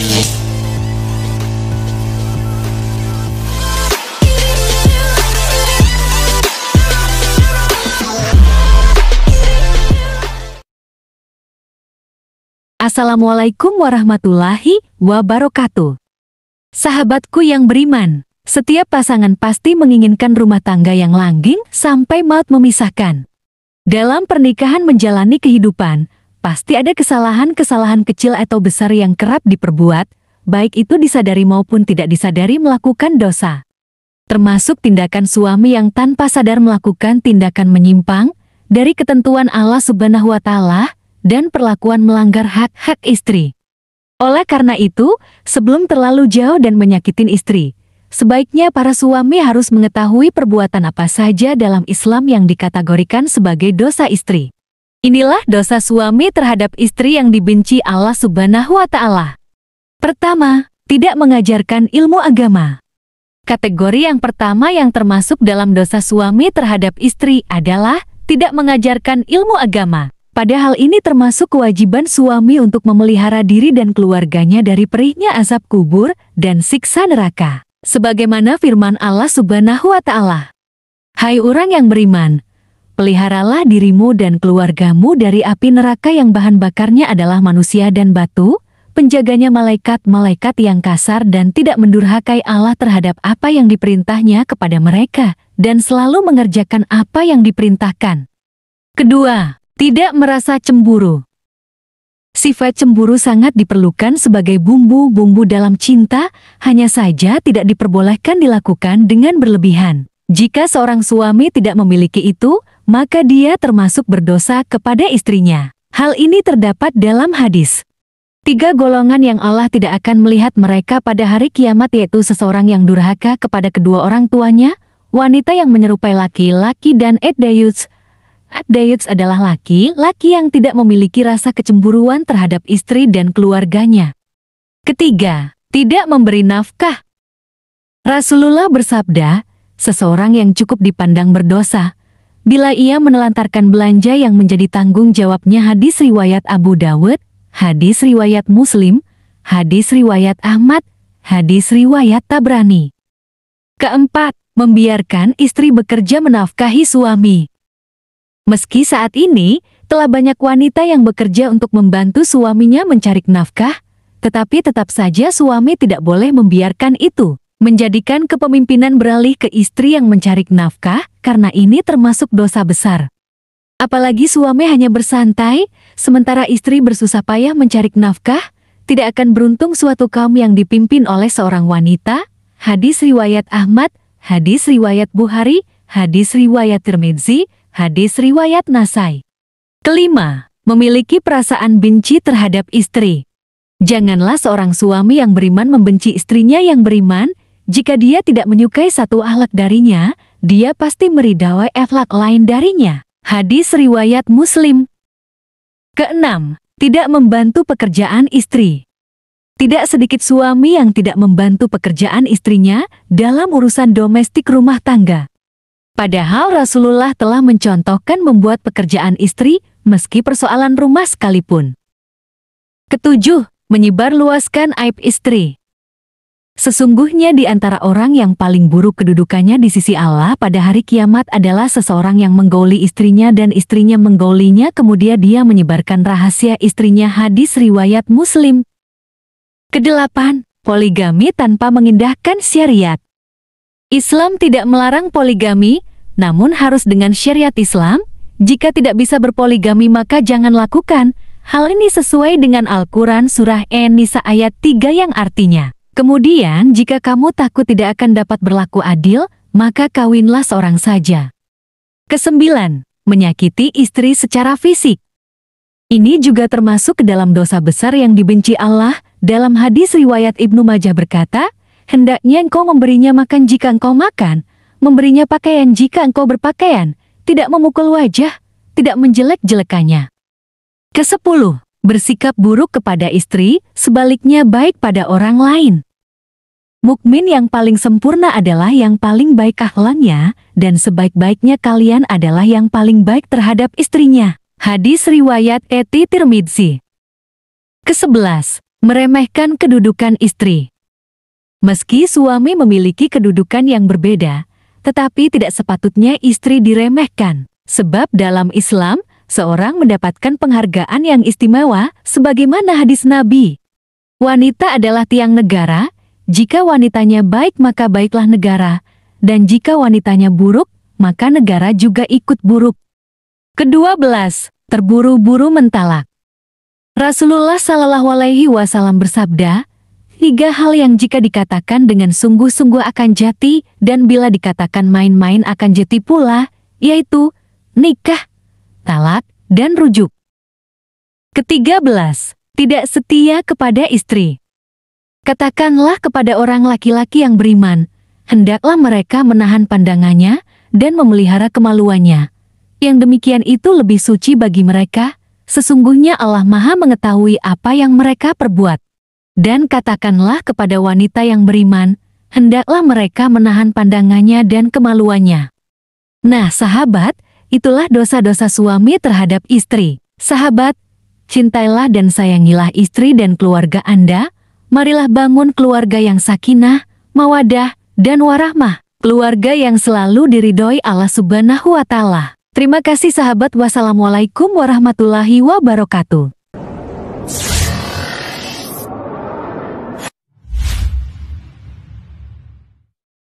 Assalamualaikum warahmatullahi wabarakatuh. Sahabatku yang beriman, setiap pasangan pasti menginginkan rumah tangga yang langgeng sampai maut memisahkan. Dalam pernikahan menjalani kehidupan, pasti ada kesalahan-kesalahan kecil atau besar yang kerap diperbuat, baik itu disadari maupun tidak disadari melakukan dosa. Termasuk tindakan suami yang tanpa sadar melakukan tindakan menyimpang dari ketentuan Allah Subhanahu wa Ta'ala dan perlakuan melanggar hak-hak istri. Oleh karena itu, sebelum terlalu jauh dan menyakitin istri, sebaiknya para suami harus mengetahui perbuatan apa saja dalam Islam yang dikategorikan sebagai dosa istri. Inilah dosa suami terhadap istri yang dibenci Allah Subhanahu wa Ta'ala. Pertama, tidak mengajarkan ilmu agama. Kategori yang pertama yang termasuk dalam dosa suami terhadap istri adalah tidak mengajarkan ilmu agama. Padahal ini termasuk kewajiban suami untuk memelihara diri dan keluarganya dari perihnya azab kubur dan siksa neraka. Sebagaimana firman Allah Subhanahu wa Ta'ala, "Hai orang yang beriman, peliharalah dirimu dan keluargamu dari api neraka yang bahan bakarnya adalah manusia dan batu, penjaganya malaikat-malaikat yang kasar dan tidak mendurhakai Allah terhadap apa yang diperintahnya kepada mereka, dan selalu mengerjakan apa yang diperintahkan." Kedua, tidak merasa cemburu. Sifat cemburu sangat diperlukan sebagai bumbu-bumbu dalam cinta, hanya saja tidak diperbolehkan dilakukan dengan berlebihan. Jika seorang suami tidak memiliki itu, maka dia termasuk berdosa kepada istrinya. Hal ini terdapat dalam hadis. 3 golongan yang Allah tidak akan melihat mereka pada hari kiamat, yaitu seseorang yang durhaka kepada kedua orang tuanya, wanita yang menyerupai laki-laki, dan ad-dayuts. Ad-dayuts adalah laki-laki yang tidak memiliki rasa kecemburuan terhadap istri dan keluarganya. Ketiga, tidak memberi nafkah. Rasulullah bersabda, seseorang yang cukup dipandang berdosa bila ia menelantarkan belanja yang menjadi tanggung jawabnya. Hadis riwayat Abu Dawud, hadis riwayat Muslim, hadis riwayat Ahmad, hadis riwayat Tabrani. Keempat, membiarkan istri bekerja menafkahi suami. Meski saat ini telah banyak wanita yang bekerja untuk membantu suaminya mencari nafkah, tetapi tetap saja suami tidak boleh membiarkan itu, menjadikan kepemimpinan beralih ke istri yang mencari nafkah, karena ini termasuk dosa besar. Apalagi suami hanya bersantai, sementara istri bersusah payah mencari nafkah, tidak akan beruntung suatu kaum yang dipimpin oleh seorang wanita. Hadis riwayat Ahmad, hadis riwayat Bukhari, hadis riwayat Tirmidzi, hadis riwayat Nasai. Kelima, memiliki perasaan benci terhadap istri. Janganlah seorang suami yang beriman membenci istrinya yang beriman. Jika dia tidak menyukai satu akhlak darinya, dia pasti meridai akhlak lain darinya. Hadis riwayat Muslim. Keenam, tidak membantu pekerjaan istri. Tidak sedikit suami yang tidak membantu pekerjaan istrinya dalam urusan domestik rumah tangga. Padahal Rasulullah telah mencontohkan membuat pekerjaan istri meski persoalan rumah sekalipun. Ketujuh, menyebarluaskan aib istri. Sesungguhnya di antara orang yang paling buruk kedudukannya di sisi Allah pada hari kiamat adalah seseorang yang menggauli istrinya dan istrinya menggaulinya, kemudian dia menyebarkan rahasia istrinya. Hadis riwayat Muslim. Kedelapan, poligami tanpa mengindahkan syariat. Islam tidak melarang poligami, namun harus dengan syariat Islam. Jika tidak bisa berpoligami maka jangan lakukan. Hal ini sesuai dengan Al-Quran surah An-Nisa ayat 3 yang artinya, kemudian jika kamu takut tidak akan dapat berlaku adil, maka kawinlah seorang saja. Kesembilan, menyakiti istri secara fisik. Ini juga termasuk ke dalam dosa besar yang dibenci Allah. Dalam hadis riwayat Ibnu Majah berkata, hendaknya engkau memberinya makan jika engkau makan, memberinya pakaian jika engkau berpakaian, tidak memukul wajah, tidak menjelek-jelekannya. Kesepuluh, bersikap buruk kepada istri, sebaliknya baik pada orang lain. Mukmin yang paling sempurna adalah yang paling baik akhlaknya, dan sebaik-baiknya kalian adalah yang paling baik terhadap istrinya. Hadis riwayat Tirmidzi. Ke-11, Meremehkan kedudukan istri. Meski suami memiliki kedudukan yang berbeda, tetapi tidak sepatutnya istri diremehkan. Sebab dalam Islam, seorang mendapatkan penghargaan yang istimewa sebagaimana hadis Nabi. Wanita adalah tiang negara, jika wanitanya baik maka baiklah negara, dan jika wanitanya buruk, maka negara juga ikut buruk. Ke-12, terburu-buru mentalak. Rasulullah Shallallahu Alaihi Wasallam bersabda, 3 hal yang jika dikatakan dengan sungguh-sungguh akan jati, dan bila dikatakan main-main akan jati pula, yaitu nikah, talak, dan rujuk. Ke-13, tidak setia kepada istri. Katakanlah kepada orang laki-laki yang beriman, hendaklah mereka menahan pandangannya dan memelihara kemaluannya. Yang demikian itu lebih suci bagi mereka, sesungguhnya Allah Maha mengetahui apa yang mereka perbuat. Dan katakanlah kepada wanita yang beriman, hendaklah mereka menahan pandangannya dan kemaluannya. Nah sahabat, itulah dosa-dosa suami terhadap istri. Sahabat, cintailah dan sayangilah istri dan keluarga Anda. Marilah bangun keluarga yang sakinah, mawadah, dan warahmah. Keluarga yang selalu diridhoi Allah Subhanahu wa Ta'ala. Terima kasih sahabat. Wassalamualaikum warahmatullahi wabarakatuh.